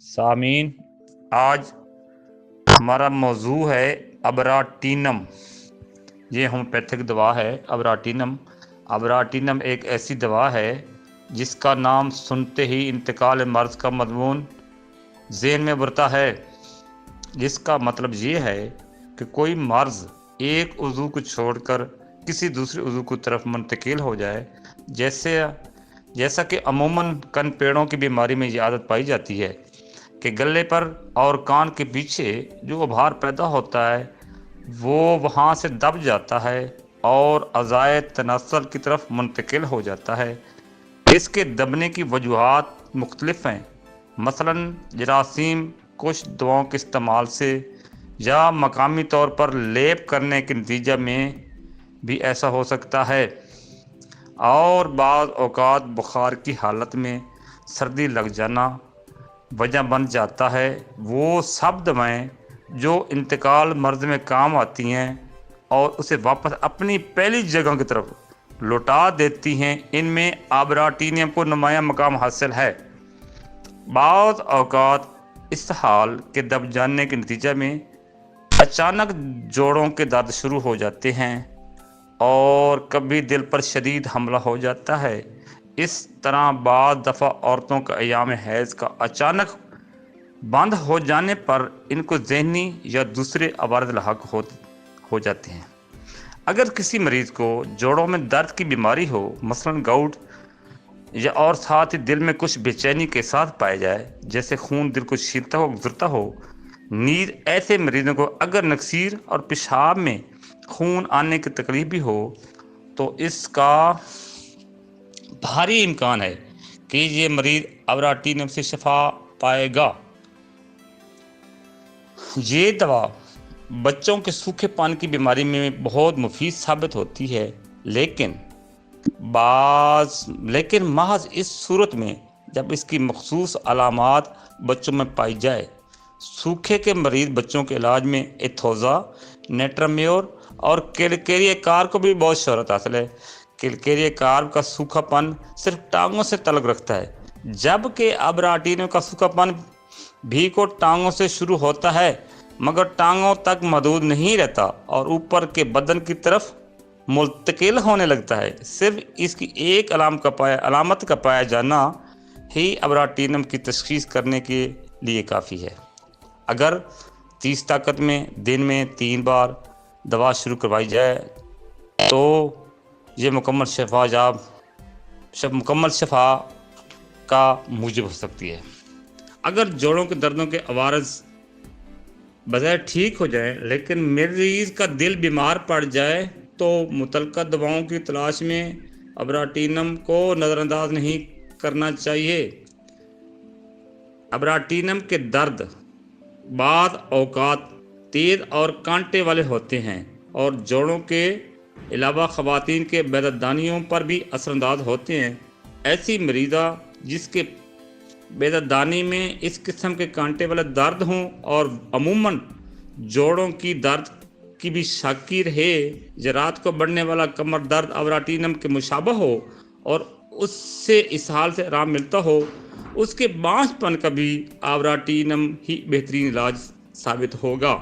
सामीन, आज हमारा मौजू है अबराटीनम। ये होम्योपैथिक दवा है अबराटीनम। अबराटीनम एक ऐसी दवा है जिसका नाम सुनते ही इंतकाल मर्ज का मضमून ज़हन में उभरता है, जिसका मतलब ये है कि कोई मर्ज एक उज़ू को छोड़कर किसी दूसरे उज़ू की तरफ मुंतकिल हो जाए। जैसा कि अमूमन कन पेड़ों की बीमारी में ये आदत पाई जाती है कि गले पर और कान के पीछे जो उभार पैदा होता है वो वहाँ से दब जाता है और अज़ाए तनासल की तरफ मुंतकिल हो जाता है। इसके दबने की वजूहात मुख्तलिफ हैं, मसलन जरासीम कुछ दवाओं के इस्तेमाल से या मकामी तौर पर लेप करने के नतीजे में भी ऐसा हो सकता है, और बाज़ औक़ात बुखार की हालत में सर्दी लग जाना वजह बन जाता है। वो सब दवाएँ जो इंतकाल मर्ज में काम आती हैं और उसे वापस अपनी पहली जगह की तरफ लौटा देती हैं, इनमें अबराटीनम को नुमाया मकाम हासिल है। बाज़ औक़ात इस हाल के दब जाने के नतीजे में अचानक जोड़ों के दर्द शुरू हो जाते हैं और कभी दिल पर शदीद हमला हो जाता है। इस तरह बाद दफ़ा औरतों का अयाम हैज़ का अचानक बंद हो जाने पर इनको ज़हनी या दूसरे अवारद लाहक हो जाते हैं। अगर किसी मरीज़ को जोड़ों में दर्द की बीमारी हो, मसलन गाउट, या और साथ ही दिल में कुछ बेचैनी के साथ पाया जाए, जैसे खून दिल को छीलता हो, गुजरता हो, नींद, ऐसे मरीज़ों को अगर नक्सीर और पेशाब में खून आने की तकलीफ भी हो तो इसका भारी इम्कान है कि ये मरीज़ अबराटीनम से शफा पाएगा। ये दवा बच्चों के सूखेपन की बीमारी में बहुत मुफीद साबित होती है, लेकिन महज इस सूरत में जब इसकी मखसूस अलामात बच्चों में पाई जाए। सूखे के मरीज़ बच्चों के इलाज में एथोज़ा, नेट्राम्योर और कैलकेरिया कार्ब को भी बहुत शोहरत हासिल है। कैलकेरिया कार्ब का सूखापन सिर्फ टांगों से तल्लुक़ रखता है, जबकि अबराटीनम का सूखापन भी को टांगों से शुरू होता है मगर टांगों तक महदूद नहीं रहता और ऊपर के बदन की तरफ मुंतकिल होने लगता है। सिर्फ इसकी एक अलामत का पाया जाना ही अबराटीनम की तशख़ीस करने के लिए काफ़ी है। अगर 30 ताकत में दिन में 3 बार दवा शुरू करवाई जाए तो ये मुकम्मल शफा का मूजिब हो सकती है। अगर जोड़ों के दर्दों के अवारज बजाय ठीक हो जाए लेकिन मरीज़ का दिल बीमार पड़ जाए तो मुतलका दवाओं की तलाश में अबराटीनम को नज़रअंदाज नहीं करना चाहिए। अबराटीनम के दर्द बाद औक़ात तेज़ और कांटे वाले होते हैं और जोड़ों के अलावा ख़वातीन के बेदर्दानियों पर भी असरअंदाज होते हैं। ऐसी मरीज़ा जिसके बेदर्दानी में इस किस्म के कांटे वाले दर्द हों और अमूमन जोड़ों की दर्द की भी शाकी रहे, या रात को बढ़ने वाला कमर दर्द अबराटीनम के मुशाबह हो और उससे इस हाल से आराम मिलता हो, उसके बांझपन का भी अबराटीनम ही बेहतरीन इलाज साबित होगा।